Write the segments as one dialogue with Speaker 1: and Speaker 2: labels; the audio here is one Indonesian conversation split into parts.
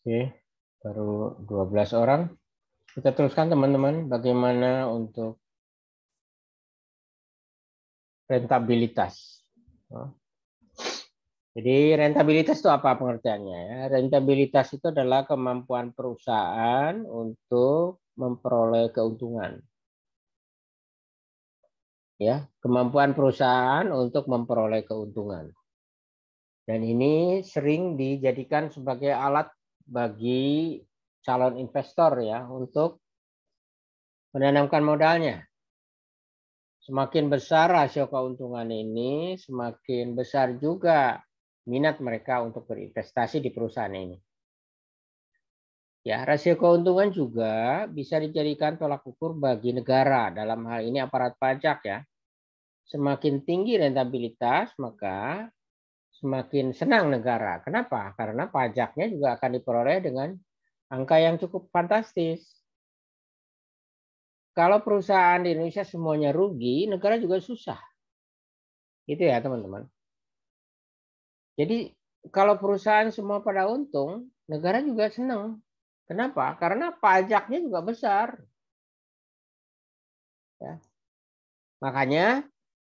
Speaker 1: Oke, baru 12 orang. Kita teruskan teman-teman, bagaimana untuk rentabilitas. Jadi rentabilitas itu apa pengertiannya ya? Rentabilitas itu adalah kemampuan perusahaan untuk memperoleh keuntungan. Ya, kemampuan perusahaan untuk memperoleh keuntungan. Dan ini sering dijadikan sebagai alat bagi calon investor ya untuk menanamkan modalnya. Semakin besar rasio keuntungan ini, semakin besar juga minat mereka untuk berinvestasi di perusahaan ini. Ya, rasio keuntungan juga bisa dijadikan tolak ukur bagi negara, dalam hal ini aparat pajak ya. Semakin tinggi rentabilitas, maka semakin senang negara. Kenapa? Karena pajaknya juga akan diperoleh dengan angka yang cukup fantastis. Kalau perusahaan di Indonesia semuanya rugi, negara juga susah. Itu ya teman-teman. Jadi kalau perusahaan semua pada untung, negara juga senang. Kenapa? Karena pajaknya juga besar. Ya. Makanya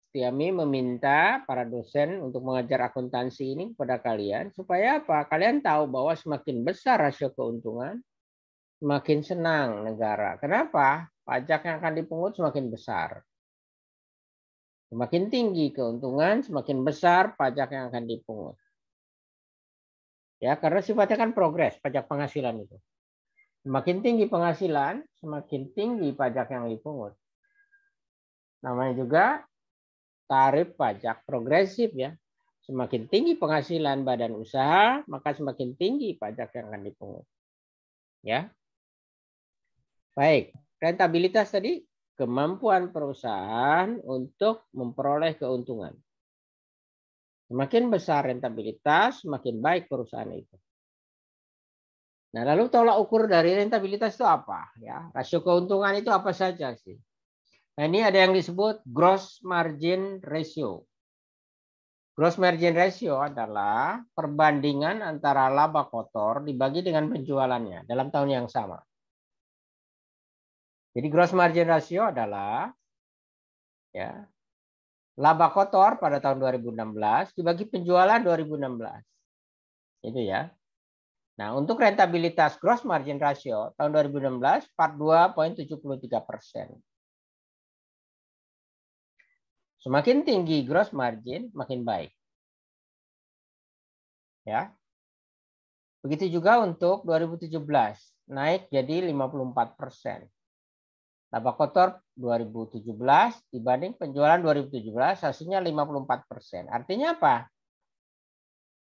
Speaker 1: Tiami meminta para dosen untuk mengajar akuntansi ini kepada kalian supaya apa? Kalian tahu bahwa semakin besar rasio keuntungan, semakin senang negara. Kenapa? Pajak yang akan dipungut semakin besar. Semakin tinggi keuntungan, semakin besar pajak yang akan dipungut. Ya, karena sifatnya kan progres pajak penghasilan itu. Semakin tinggi penghasilan, semakin tinggi pajak yang dipungut. Namanya juga tarif pajak progresif ya. Semakin tinggi penghasilan badan usaha, maka semakin tinggi pajak yang akan dipungut. Ya. Baik, rentabilitas tadi kemampuan perusahaan untuk memperoleh keuntungan. Semakin besar rentabilitas, semakin baik perusahaan itu. Nah, lalu tolak ukur dari rentabilitas itu apa? Ya, rasio keuntungan itu apa saja sih? Nah, ini ada yang disebut gross margin ratio. Gross margin ratio adalah perbandingan antara laba kotor dibagi dengan penjualannya dalam tahun yang sama. Jadi gross margin ratio adalah ya laba kotor pada tahun 2016 dibagi penjualan 2016. Itu ya. Nah, untuk rentabilitas gross margin ratio tahun 2016 42,73%. Semakin tinggi gross margin, makin baik. Ya. Begitu juga untuk 2017, naik jadi 54%. Laba kotor 2017 dibanding penjualan 2017 hasilnya 54%. Artinya apa?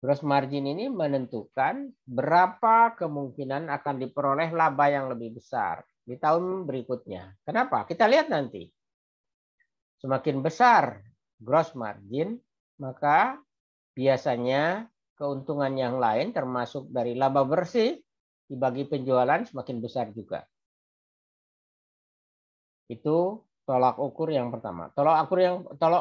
Speaker 1: Gross margin ini menentukan berapa kemungkinan akan diperoleh laba yang lebih besar di tahun berikutnya. Kenapa? Kita lihat nanti. Semakin besar gross margin, maka biasanya keuntungan yang lain termasuk dari laba bersih dibagi penjualan semakin besar juga. Itu tolak ukur yang pertama. Tolak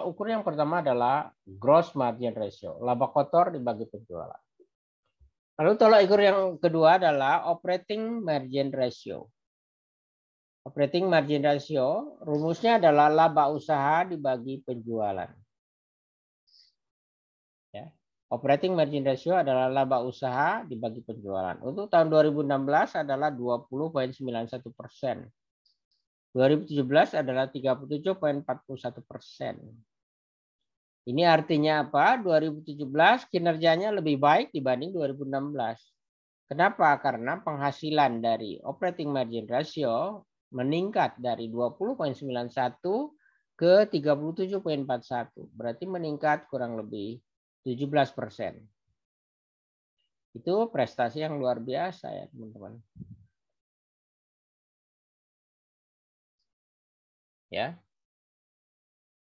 Speaker 1: ukur yang pertama adalah gross margin ratio, laba kotor dibagi penjualan. Lalu tolak ukur yang kedua adalah operating margin ratio. Operating margin ratio rumusnya adalah laba usaha dibagi penjualan. Ya. Operating margin ratio adalah laba usaha dibagi penjualan. Untuk tahun 2016 adalah 20,91%. 2017 adalah 37,41%. Ini artinya apa? 2017 kinerjanya lebih baik dibanding 2016. Kenapa? Karena penghasilan dari operating margin ratio meningkat dari 20,91 ke 37,41. Berarti meningkat kurang lebih 17%. Itu prestasi yang luar biasa ya teman-teman. Ya.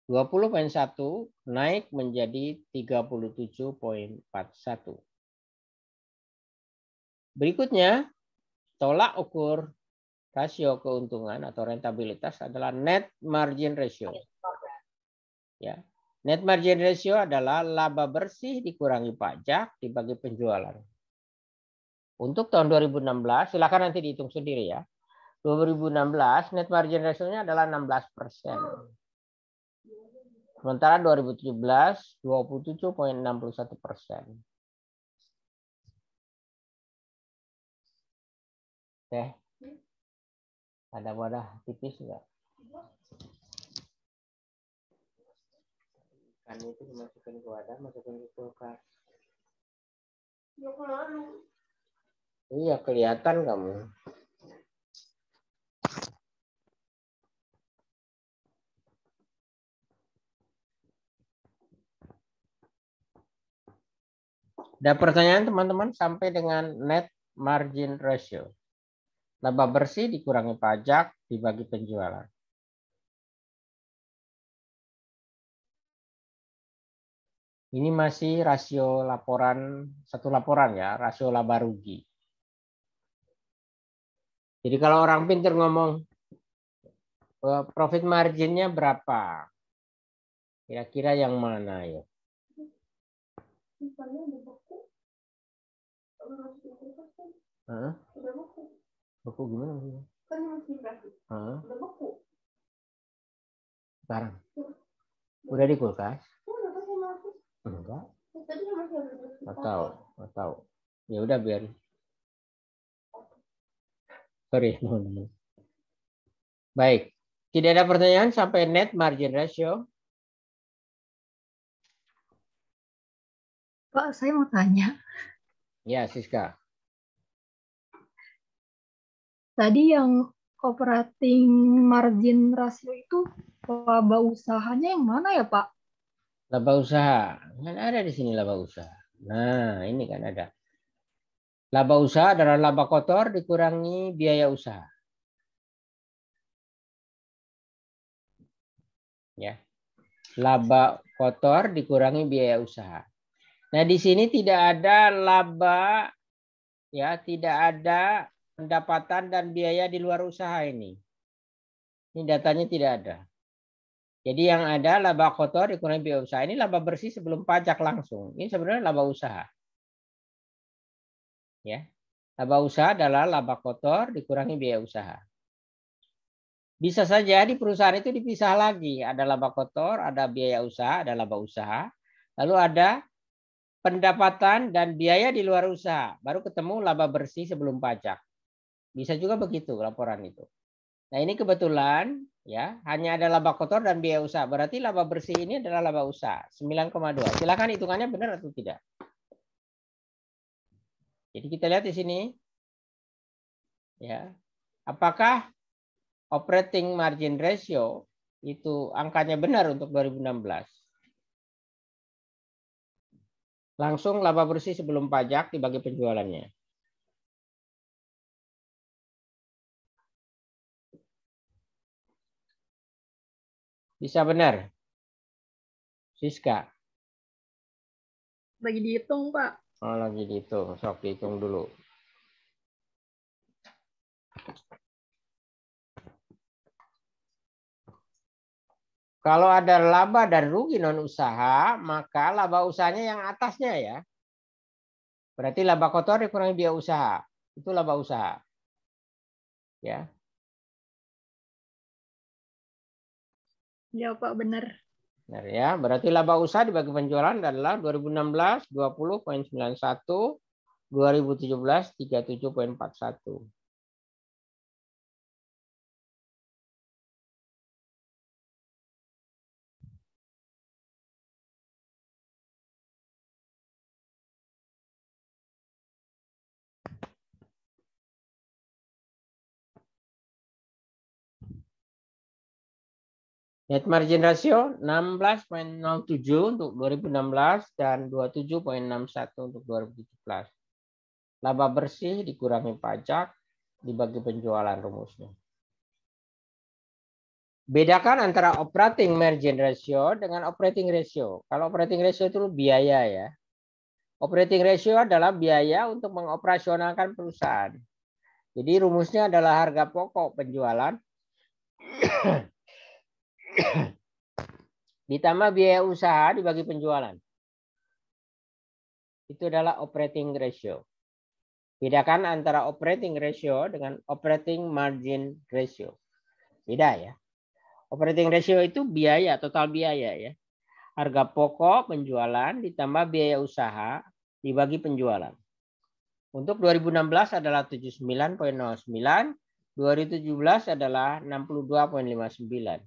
Speaker 1: 20,1 naik menjadi 37,41. Berikutnya, tolak ukur rasio keuntungan atau rentabilitas adalah net margin ratio. Ya. Net margin ratio adalah laba bersih dikurangi pajak dibagi penjualan. Untuk tahun 2016, silakan nanti dihitung sendiri ya. 2016 net margin ratio-nya adalah 16%. Sementara 2017 27,61%. Oke. Ada wadah tipis enggak? Kan itu dimasukin ke wadah, masukin ke kulkas. Iya, kelihatan kamu. Ada pertanyaan teman-teman sampai dengan net margin ratio. Laba bersih dikurangi pajak dibagi penjualan. Ini masih rasio laporan, satu laporan ya, rasio laba rugi. Jadi kalau orang pintar ngomong profit marginnya berapa? Kira-kira yang mana ya? Hah? Beku gimana? Hah? Sekarang? Udah di kulkas? Enggak. Nggak tahu. Ya udah biar. Sorry, teman-teman. Baik. Tidak ada pertanyaan sampai net margin ratio.
Speaker 2: Pak, saya mau tanya.
Speaker 1: Ya, Siska.
Speaker 2: Tadi yang operating margin ratio itu laba usahanya yang mana ya, Pak?
Speaker 1: Laba usaha. Kan ada di sini laba usaha. Nah, ini kan ada. Laba usaha adalah laba kotor dikurangi biaya usaha. Ya. Laba kotor dikurangi biaya usaha. Nah, di sini tidak ada laba, ya, tidak ada pendapatan dan biaya di luar usaha ini. Ini datanya tidak ada. Jadi yang ada laba kotor dikurangi biaya usaha. Ini laba bersih sebelum pajak langsung. Ini sebenarnya laba usaha. Ya. Laba usaha adalah laba kotor dikurangi biaya usaha. Bisa saja di perusahaan itu dipisah lagi. Ada laba kotor, ada biaya usaha, ada laba usaha. Lalu ada pendapatan dan biaya di luar usaha. Baru ketemu laba bersih sebelum pajak. Bisa juga begitu laporan itu. Nah ini kebetulan ya hanya ada laba kotor dan biaya usaha. Berarti laba bersih ini adalah laba usaha 9,2. Silakan hitungannya benar atau tidak. Jadi kita lihat di sini. Ya. Apakah operating margin ratio itu angkanya benar untuk 2016? Langsung laba bersih sebelum pajak dibagi penjualannya. Bisa benar? Siska.
Speaker 2: Lagi dihitung, Pak.
Speaker 1: Oh, lagi dihitung. Sok dihitung dulu. Kalau ada laba dan rugi non usaha, maka laba usahanya yang atasnya ya. Berarti laba kotor dikurangi biaya usaha. Itu laba usaha. Ya.
Speaker 2: Ya, Pak, benar.
Speaker 1: Benar ya. Berarti laba usaha dibagi penjualan adalah 2016 20,91, 2017 37,41. Net margin ratio 16,07 untuk 2016 dan 27,61 untuk 2017. Laba bersih dikurangi pajak dibagi penjualan rumusnya. Bedakan antara operating margin ratio dengan operating ratio. Kalau operating ratio itu biaya ya. Operating ratio adalah biaya untuk mengoperasionalkan perusahaan. Jadi rumusnya adalah harga pokok penjualan ditambah biaya usaha dibagi penjualan. Itu adalah operating ratio. Bedakan antara operating ratio dengan operating margin ratio. Beda ya. Operating ratio itu biaya, total biaya ya. Harga pokok penjualan ditambah biaya usaha dibagi penjualan. Untuk 2016 adalah 79,09, 2017 adalah 62,59.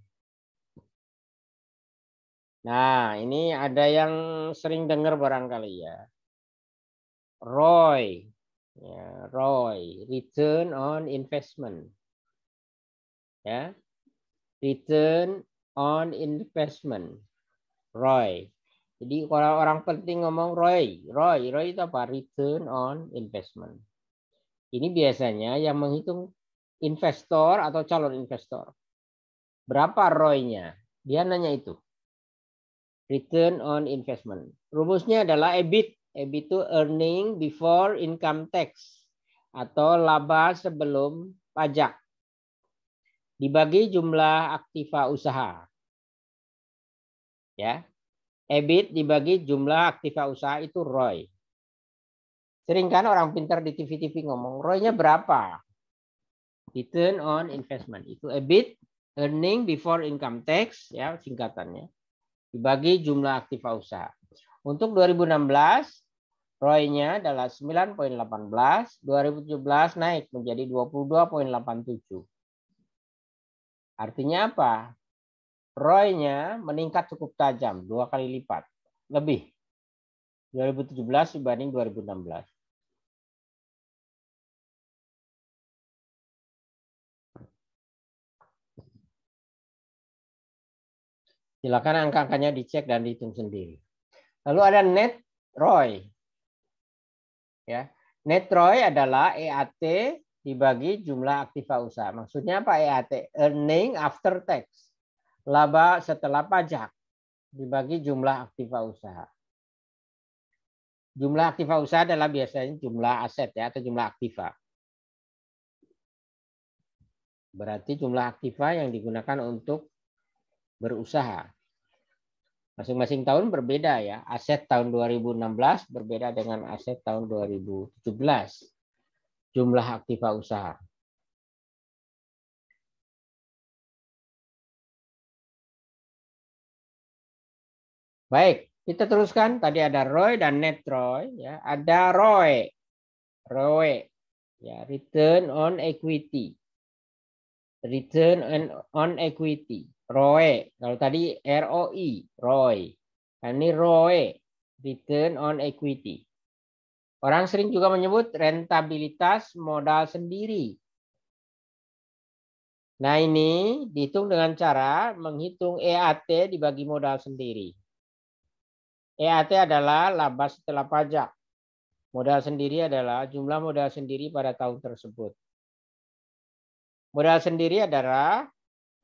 Speaker 1: Nah, ini ada yang sering dengar barangkali ya. ROI. Ya, ROI, return on investment. Ya. Return on investment. ROI. Jadi orang penting ngomong ROI. ROI itu apa? Return on investment. Ini biasanya yang menghitung investor atau calon investor. Berapa ROI-nya? Dia nanya itu. Return on investment. Rumusnya adalah EBIT. EBIT itu earning before income tax atau laba sebelum pajak. Dibagi jumlah aktiva usaha. Ya. EBIT dibagi jumlah aktiva usaha itu ROI. Sering kan orang pintar di TV-TV ngomong, ROI-nya berapa? Return on investment. Itu EBIT, earning before income tax, ya singkatannya. Dibagi jumlah aktiva usaha. Untuk 2016, ROI-nya adalah 9,18, 2017 naik menjadi 22,87. Artinya apa? ROI-nya meningkat cukup tajam, 2 kali lipat. Lebih. 2017 dibanding 2016. Silakan angka-angkanya dicek dan dihitung sendiri. Lalu ada net ROI. Ya. Net ROI adalah EAT dibagi jumlah aktiva usaha. Maksudnya apa EAT? Earning after tax. Laba setelah pajak dibagi jumlah aktiva usaha. Jumlah aktiva usaha adalah biasanya jumlah aset ya atau jumlah aktiva. Berarti jumlah aktiva yang digunakan untuk berusaha. Masing-masing tahun berbeda ya. Aset tahun 2016 berbeda dengan aset tahun 2017. Jumlah aktiva usaha. Baik, kita teruskan. Tadi ada ROI dan net ROI. Ya. Ada ROE. ROE. Ya, return on equity. Return on equity. ROE. Kalau tadi ROI. ROI. Nah, ini ROE. Return on equity. Orang sering juga menyebut rentabilitas modal sendiri. Nah, ini dihitung dengan cara menghitung EAT dibagi modal sendiri. EAT adalah laba setelah pajak. Modal sendiri adalah jumlah modal sendiri pada tahun tersebut. Modal sendiri adalah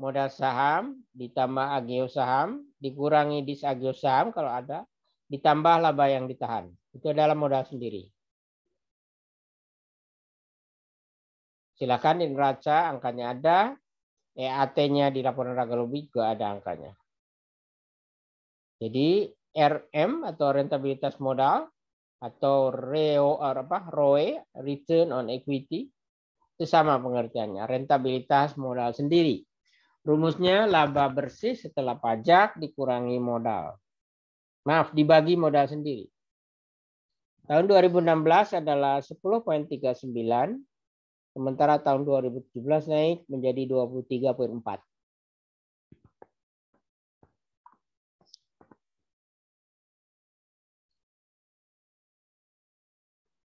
Speaker 1: modal saham ditambah agio saham dikurangi disagio saham kalau ada ditambah laba yang ditahan. Itu adalah modal sendiri. Silakan di neraca angkanya ada, EAT-nya di laporan raga lobby juga ada angkanya. Jadi RM atau rentabilitas modal atau ROE, return on equity, itu sama pengertiannya, rentabilitas modal sendiri. Rumusnya laba bersih setelah pajak dikurangi modal. Maaf, dibagi modal sendiri. Tahun 2016 adalah 10,39, sementara tahun 2017 naik menjadi 23,4.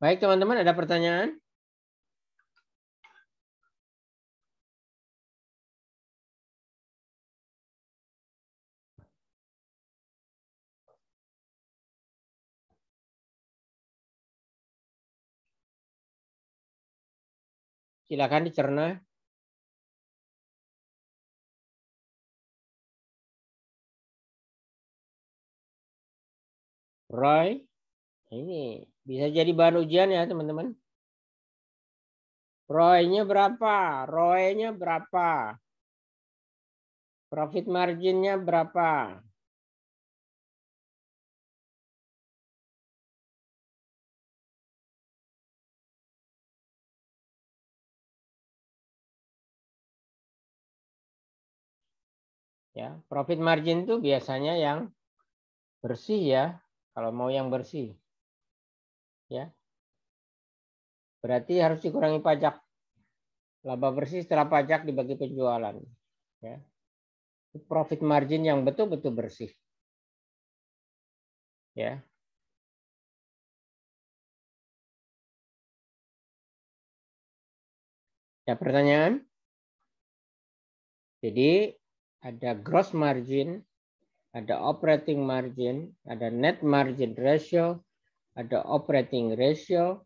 Speaker 1: Baik teman-teman, ada pertanyaan? Silakan dicerna. Roy, ini bisa jadi bahan ujian ya teman-teman. ROI-nya berapa? ROE-nya berapa? Profit margin-nya berapa? Ya, profit margin itu biasanya yang bersih ya. Kalau mau yang bersih, ya, berarti harus dikurangi pajak. Laba bersih setelah pajak dibagi penjualan. Ya, profit margin yang betul-betul bersih. Ya. Ada pertanyaan? Jadi ada gross margin, ada operating margin, ada net margin ratio, ada operating ratio,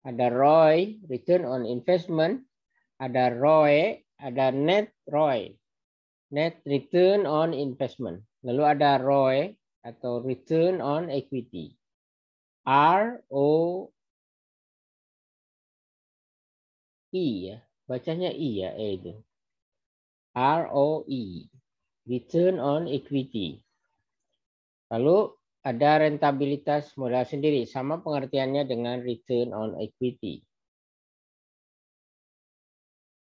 Speaker 1: ada ROI, return on investment, ada ROE, ada net ROI, net return on investment. Lalu ada ROE atau return on equity. ROE ya, bacanya I ya, itu. ROE, return on equity. Lalu ada rentabilitas modal sendiri, sama pengertiannya dengan return on equity.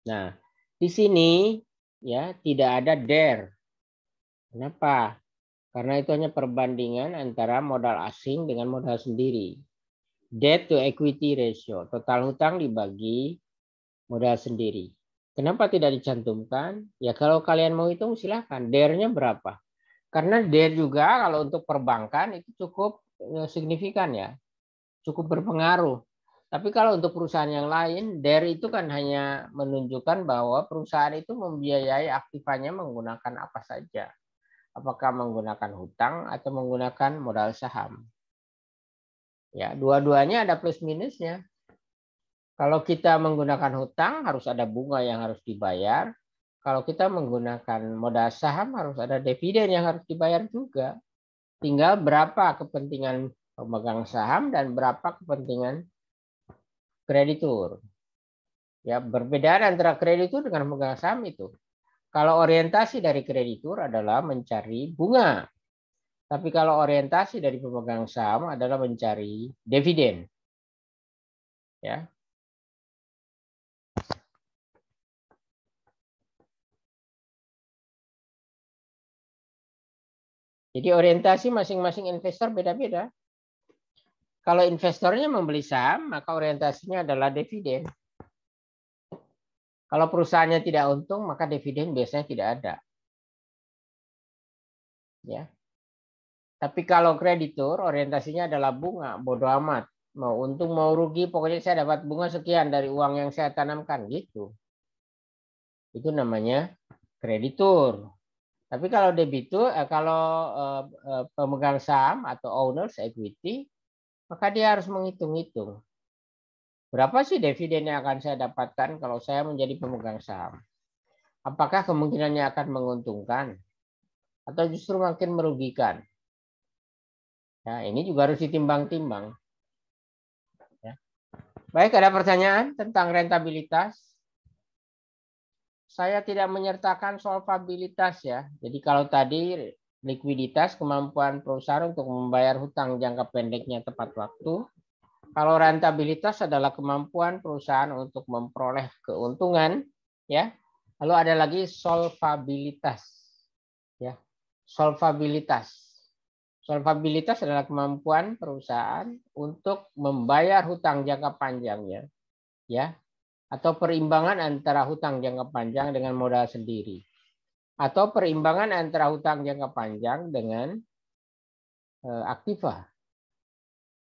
Speaker 1: Nah, di sini ya tidak ada DER. Kenapa? Karena itu hanya perbandingan antara modal asing dengan modal sendiri. Debt to equity ratio, total hutang dibagi modal sendiri. Kenapa tidak dicantumkan? Ya kalau kalian mau hitung silahkan. DER-nya berapa? Karena DER juga kalau untuk perbankan itu cukup signifikan ya. Cukup berpengaruh. Tapi kalau untuk perusahaan yang lain, DER itu kan hanya menunjukkan bahwa perusahaan itu membiayai aktifannya menggunakan apa saja. Apakah menggunakan hutang atau menggunakan modal saham. Ya, dua-duanya ada plus minusnya. Kalau kita menggunakan hutang harus ada bunga yang harus dibayar. Kalau kita menggunakan modal saham harus ada dividen yang harus dibayar juga. Tinggal berapa kepentingan pemegang saham dan berapa kepentingan kreditur. Ya, berbeda antara kreditur dengan pemegang saham itu. Kalau orientasi dari kreditur adalah mencari bunga. Tapi kalau orientasi dari pemegang saham adalah mencari dividen. Ya. Jadi orientasi masing-masing investor beda-beda. Kalau investornya membeli saham, maka orientasinya adalah dividen. Kalau perusahaannya tidak untung, maka dividen biasanya tidak ada. Ya. Tapi kalau kreditur, orientasinya adalah bunga, bodo amat. Mau untung, mau rugi, pokoknya saya dapat bunga sekian dari uang yang saya tanamkan, gitu. Itu namanya kreditur. Tapi kalau debitur, kalau pemegang saham atau owners equity, maka dia harus menghitung-hitung. Berapa sih dividen yang akan saya dapatkan kalau saya menjadi pemegang saham? Apakah kemungkinannya akan menguntungkan atau justru makin merugikan? Ya, ini juga harus ditimbang-timbang. Ya. Baik, ada pertanyaan tentang rentabilitas? Saya tidak menyertakan solvabilitas ya. Jadi kalau tadi likuiditas, kemampuan perusahaan untuk membayar hutang jangka pendeknya tepat waktu. Kalau rentabilitas adalah kemampuan perusahaan untuk memperoleh keuntungan, ya. Lalu ada lagi solvabilitas, ya. Solvabilitas. Solvabilitas adalah kemampuan perusahaan untuk membayar hutang jangka panjangnya, ya, atau perimbangan antara hutang jangka panjang dengan modal sendiri, atau perimbangan antara hutang jangka panjang dengan aktiva.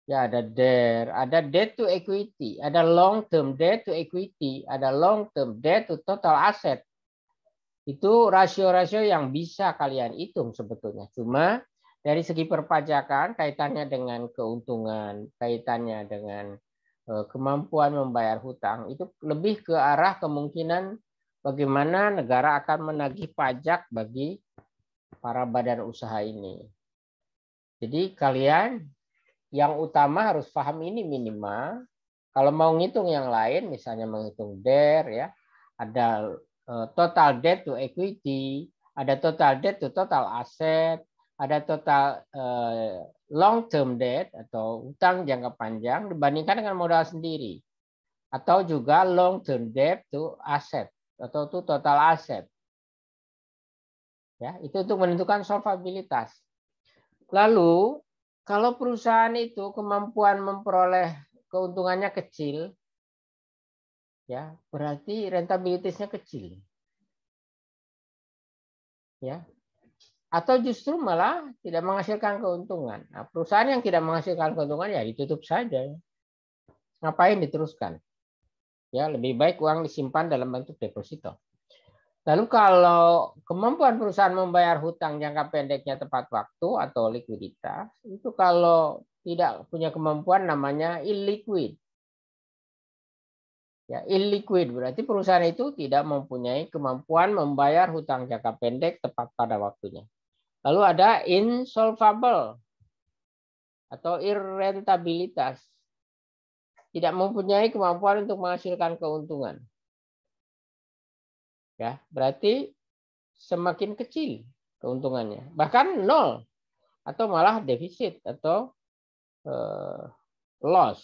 Speaker 1: Ya, ada DER, ada debt to equity, ada long term debt to equity, ada long term debt to total asset. Itu rasio-rasio yang bisa kalian hitung sebetulnya. Cuma dari segi perpajakan, kaitannya dengan keuntungan, kaitannya dengan kemampuan membayar hutang, itu lebih ke arah kemungkinan bagaimana negara akan menagih pajak bagi para badan usaha ini. Jadi kalian yang utama harus paham ini minimal. Kalau mau ngitung yang lain, misalnya menghitung DER, ya, ada total debt to equity, ada total debt to total asset, ada total long term debt atau utang jangka panjang dibandingkan dengan modal sendiri, atau juga long term debt to asset atau to total asset. Ya, itu untuk menentukan solvabilitas. Lalu kalau perusahaan itu kemampuan memperoleh keuntungannya kecil, ya berarti rentabilitasnya kecil. Ya, atau justru malah tidak menghasilkan keuntungan. Nah, perusahaan yang tidak menghasilkan keuntungan ya ditutup saja. Ngapain diteruskan? Ya, lebih baik uang disimpan dalam bentuk deposito. Lalu kalau kemampuan perusahaan membayar hutang jangka pendeknya tepat waktu atau likuiditas, itu kalau tidak punya kemampuan namanya illiquid. Ya, illiquid berarti perusahaan itu tidak mempunyai kemampuan membayar hutang jangka pendek tepat pada waktunya. Lalu ada insolvable atau irrentabilitas. Tidak mempunyai kemampuan untuk menghasilkan keuntungan. Ya, berarti semakin kecil keuntungannya, bahkan nol atau malah defisit atau loss.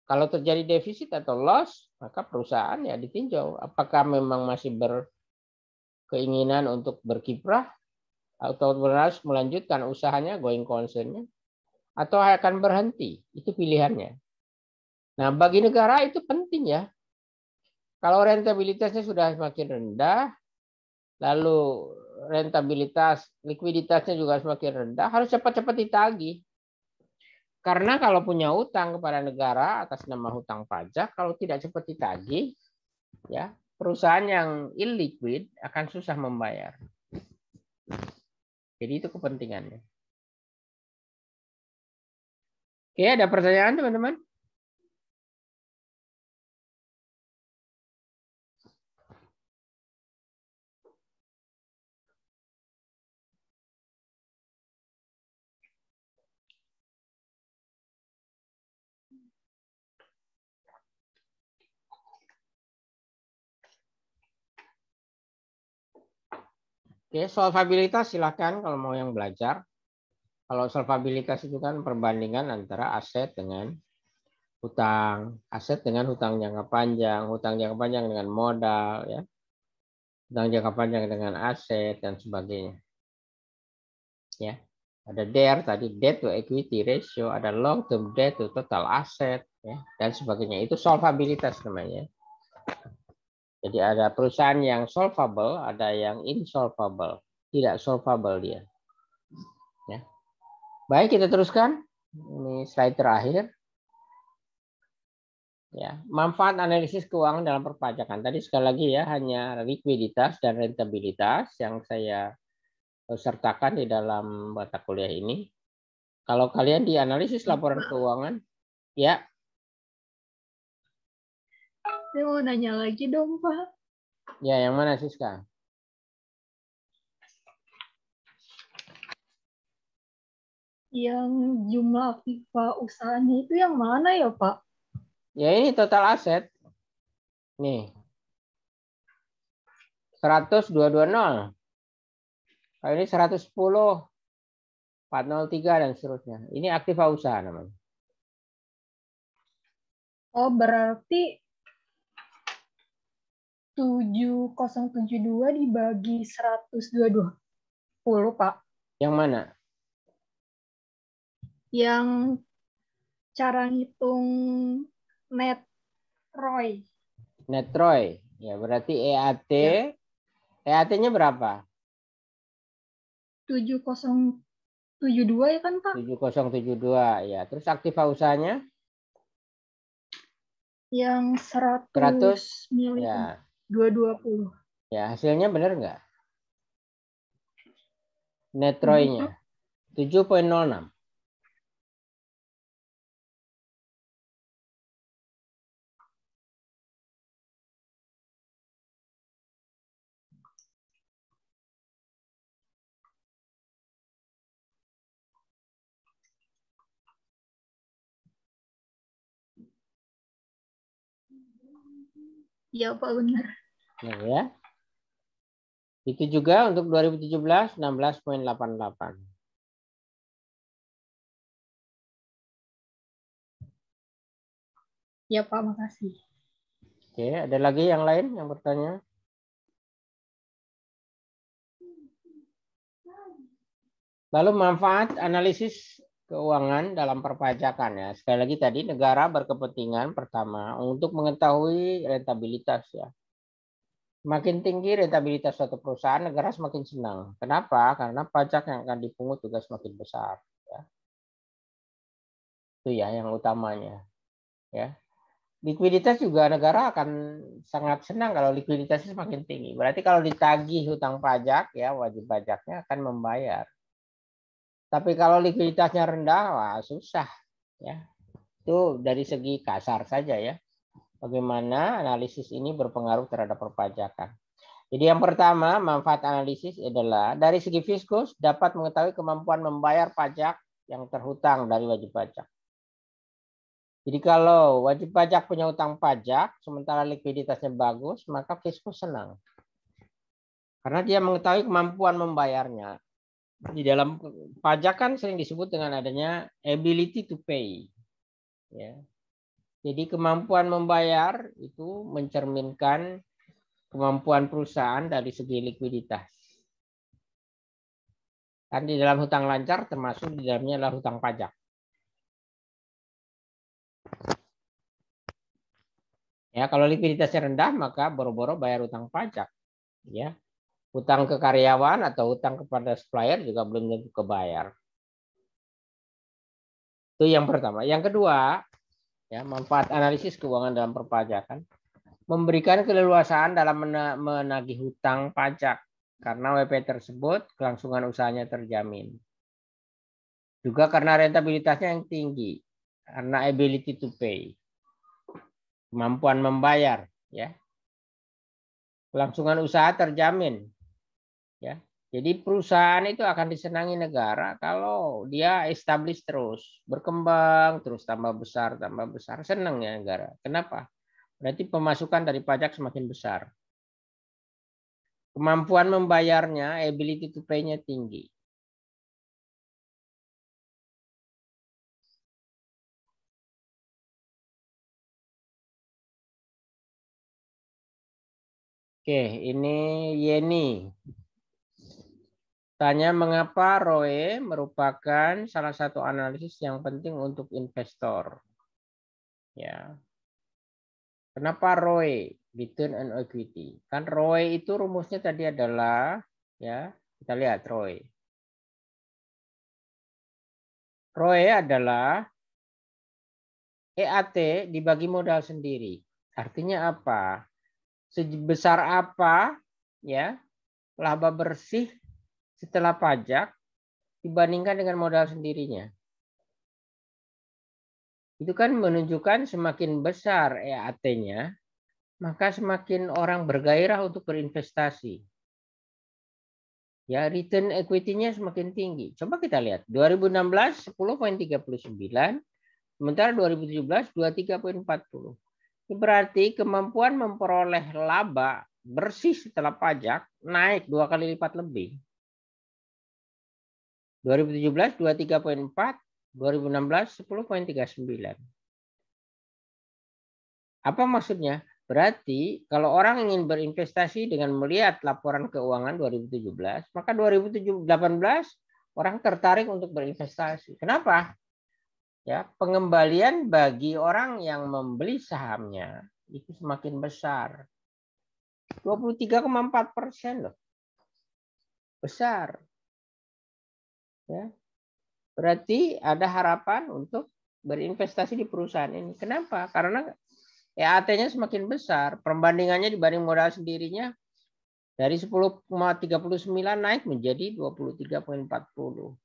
Speaker 1: Kalau terjadi defisit atau loss, maka perusahaan ya ditinjau apakah memang masih berkeinginan untuk berkiprah atau harus melanjutkan usahanya going concern-nya atau akan berhenti. Itu pilihannya. Nah, bagi negara itu penting ya. Kalau rentabilitasnya sudah semakin rendah, lalu rentabilitas, likuiditasnya juga semakin rendah, harus cepat-cepat ditagih. Karena kalau punya hutang kepada negara atas nama hutang pajak, kalau tidak cepat ditagih, ya perusahaan yang illiquid akan susah membayar. Jadi itu kepentingannya. Oke, ada pertanyaan teman-teman? Oke, solvabilitas silakan kalau mau yang belajar. Kalau solvabilitas itu kan perbandingan antara aset dengan hutang, aset dengan hutang jangka panjang, hutang jangka panjang dengan modal, ya, hutang jangka panjang dengan aset dan sebagainya. Ya, ada DER tadi, debt to equity ratio, ada long term debt to total asset, ya, dan sebagainya. Itu solvabilitas namanya. Jadi ada perusahaan yang solvable, ada yang insolvable, tidak solvable dia. Ya. Baik, kita teruskan. Ini slide terakhir. Ya, manfaat analisis keuangan dalam perpajakan. Tadi sekali lagi ya, hanya likuiditas dan rentabilitas yang saya sertakan di dalam mata kuliah ini. Kalau kalian di analisis laporan keuangan, ya.
Speaker 2: Saya mau nanya lagi dong, Pak.
Speaker 1: Ya, yang mana Siska?
Speaker 2: Yang jumlah aktiva usahanya itu yang mana ya, Pak?
Speaker 1: Ya, ini total aset. Nih. 100.220. Kalau ini 110, 403 dan seterusnya. Ini aktiva usaha namanya.
Speaker 2: Oh, berarti 7072 dibagi 120, Pak.
Speaker 1: Yang mana?
Speaker 2: Yang cara ngitung net ROI.
Speaker 1: Net ROI. Ya, berarti EAT.
Speaker 2: Ya,
Speaker 1: EAT-nya berapa?
Speaker 2: 7072 ya kan, Pak?
Speaker 1: 7072. Ya, terus aktiva usahanya?
Speaker 2: Yang
Speaker 1: 100.
Speaker 2: 100 miliar.
Speaker 1: Ya.
Speaker 2: 220.
Speaker 1: Ya, hasilnya benar nggak? Net
Speaker 2: Benar,
Speaker 1: ROI-nya.
Speaker 2: Pak.
Speaker 1: 7,06.
Speaker 2: Iya, Pak, benar.
Speaker 1: Nah, ya. Itu juga untuk 2017 16,88.
Speaker 2: Ya, Pak, makasih.
Speaker 1: Oke, ada lagi yang lain yang bertanya? Lalu manfaat analisis keuangan dalam perpajakan ya. Sekali lagi tadi negara berkepentingan pertama untuk mengetahui rentabilitas ya. Semakin tinggi rentabilitas suatu perusahaan, negara semakin senang. Kenapa? Karena pajak yang akan dipungut juga semakin besar. Ya. Itu ya yang utamanya. Ya. Likuiditas juga negara akan sangat senang kalau likuiditasnya semakin tinggi. Berarti kalau ditagih hutang pajak, ya wajib pajaknya akan membayar. Tapi kalau likuiditasnya rendah, wah susah. Ya. Itu dari segi kasar saja ya. Bagaimana analisis ini berpengaruh terhadap perpajakan. Jadi yang pertama, manfaat analisis adalah dari segi fiskus dapat mengetahui kemampuan membayar pajak yang terhutang dari wajib pajak. Jadi kalau wajib pajak punya hutang pajak, sementara likuiditasnya bagus, maka fiskus senang. Karena dia mengetahui kemampuan membayarnya. Di dalam pajak kan sering disebut dengan adanya ability to pay. Ya. Jadi kemampuan membayar itu mencerminkan kemampuan perusahaan dari segi likuiditas. Kan di dalam hutang lancar termasuk di dalamnya adalah hutang pajak. Ya, kalau likuiditasnya rendah maka boro-boro bayar hutang pajak. Ya. Hutang ke karyawan atau hutang kepada supplier juga belum tentu kebayar. Itu yang pertama. Yang kedua, ya, manfaat analisis keuangan dalam perpajakan memberikan keleluasaan dalam menagih hutang pajak karena WP tersebut kelangsungan usahanya terjamin. Juga karena rentabilitasnya yang tinggi, karena ability to pay, kemampuan membayar, ya. Kelangsungan usaha terjamin, ya. Jadi perusahaan itu akan disenangi negara kalau dia establish terus, berkembang terus, tambah besar, senang ya negara. Kenapa? Berarti pemasukan dari pajak semakin besar. Kemampuan membayarnya, ability to pay-nya tinggi. Oke, ini Yeni. Tanya mengapa ROE merupakan salah satu analisis yang penting untuk investor. Ya. Kenapa ROE? Return on equity. Kan ROE itu rumusnya tadi adalah, ya, kita lihat ROE. ROE adalah EAT dibagi modal sendiri. Artinya apa? Sebesar apa, ya, laba bersih setelah pajak dibandingkan dengan modal sendirinya. Itu kan menunjukkan semakin besar EAT-nya, maka semakin orang bergairah untuk berinvestasi. Ya, return equity-nya semakin tinggi. Coba kita lihat. 2016 10,39, sementara 2017 23,40. Ini berarti kemampuan memperoleh laba bersih setelah pajak naik 2 kali lipat lebih. 2017 23,4, 2016 10,39. Apa maksudnya? Berarti kalau orang ingin berinvestasi dengan melihat laporan keuangan 2017, maka 2018 orang tertarik untuk berinvestasi. Kenapa? Ya, pengembalian bagi orang yang membeli sahamnya itu semakin besar. 23,4% loh. Besar. Ya. Berarti ada harapan untuk berinvestasi di perusahaan ini. Kenapa? Karena EAT-nya semakin besar, perbandingannya dibanding modal sendirinya dari 10,39 naik menjadi 23,40.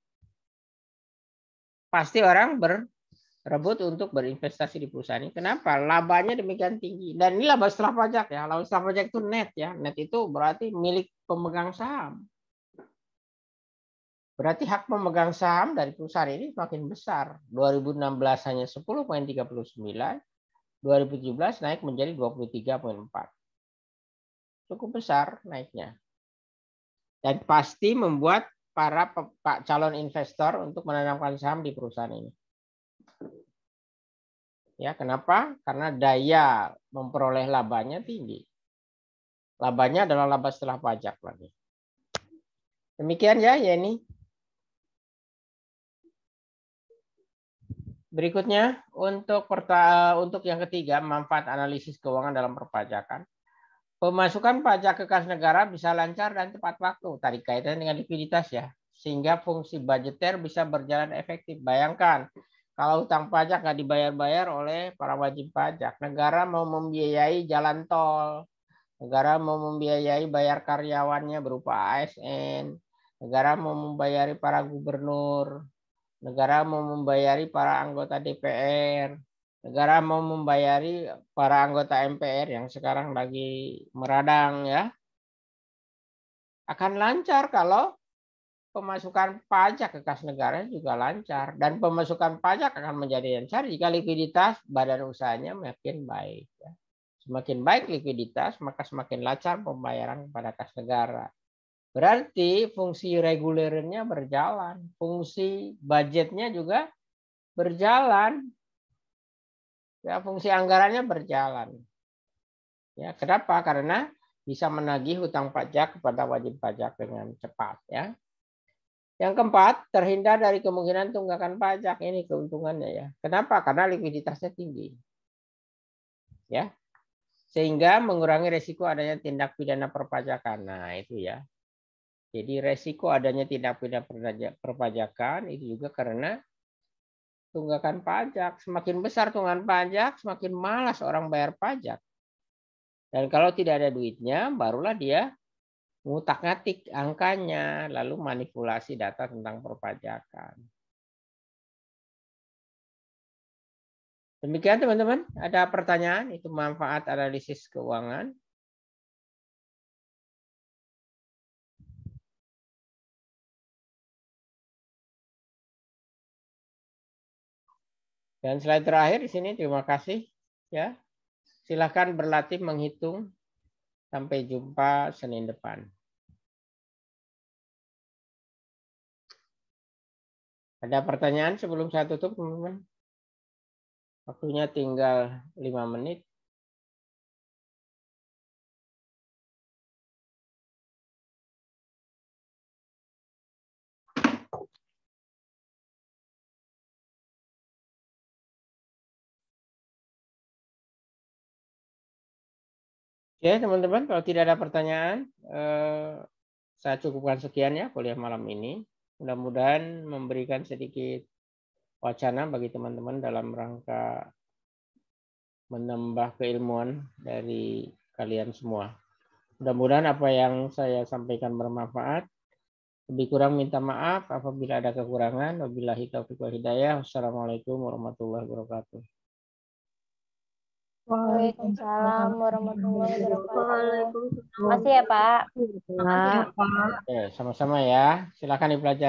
Speaker 1: Pasti orang berebut untuk berinvestasi di perusahaan ini. Kenapa? Labanya demikian tinggi. Dan ini laba setelah pajak ya. Laba setelah pajak itu net ya. Net itu berarti milik pemegang saham. Berarti hak pemegang saham dari perusahaan ini semakin besar. 2016 hanya 10,39. 2017 naik menjadi 23,4. Cukup besar naiknya. Dan pasti membuat para calon investor untuk menanamkan saham di perusahaan ini. Ya, kenapa? Karena daya memperoleh labanya tinggi. Labanya adalah laba setelah pajak lagi. Demikian ya, Yeni. Berikutnya untuk yang ketiga, manfaat analisis keuangan dalam perpajakan. Pemasukan pajak ke kas negara bisa lancar dan tepat waktu. Tadi kaitannya dengan likuiditas ya. Sehingga fungsi budgeter bisa berjalan efektif. Bayangkan kalau hutang pajak nggak dibayar-bayar oleh para wajib pajak. Negara mau membiayai jalan tol. Negara mau membiayai bayar karyawannya berupa ASN. Negara mau membayari para gubernur. Negara mau membayari para anggota DPR. Negara mau membayari para anggota MPR yang sekarang lagi meradang ya. Akan lancar kalau pemasukan pajak ke kas negara juga lancar. Dan pemasukan pajak akan menjadi lancar jika likuiditas badan usahanya makin baik. Ya. Semakin baik likuiditas, maka semakin lancar pembayaran kepada kas negara. Berarti fungsi regulernya berjalan. Fungsi budgetnya juga berjalan. Ya, fungsi anggarannya berjalan. Ya, kenapa? Karena bisa menagih hutang pajak kepada wajib pajak dengan cepat. Ya. Yang keempat, terhindar dari kemungkinan tunggakan pajak. Ini keuntungannya ya. Kenapa? Karena likuiditasnya tinggi. Ya, sehingga mengurangi resiko adanya tindak pidana perpajakan. Nah, itu ya. Jadi resiko adanya tindak pidana perpajakan itu juga karena tunggakan pajak. Semakin besar tunggakan pajak, semakin malas orang bayar pajak. Dan kalau tidak ada duitnya, barulah dia ngutak-ngatik angkanya, lalu manipulasi data tentang perpajakan. Demikian teman-teman, ada pertanyaan? Itu manfaat analisis keuangan. Dan slide terakhir di sini, terima kasih. Ya, silakan berlatih menghitung. Sampai jumpa Senin depan. Ada pertanyaan sebelum saya tutup, teman-teman? Waktunya tinggal 5 menit. Oke, teman-teman, kalau tidak ada pertanyaan, saya cukupkan sekian ya kuliah malam ini. Mudah-mudahan memberikan sedikit wacana bagi teman-teman dalam rangka menambah keilmuan dari kalian semua. Mudah-mudahan apa yang saya sampaikan bermanfaat. Lebih kurang minta maaf apabila ada kekurangan. Wabillahi taufiq wal hidayah. Wassalamualaikum warahmatullahi wabarakatuh.
Speaker 3: Waalaikumsalam warahmatullahi wabarakatuh. Terima kasih ya Pak.
Speaker 2: Pak.
Speaker 1: Oke, sama-sama ya. Silakan dipelajari.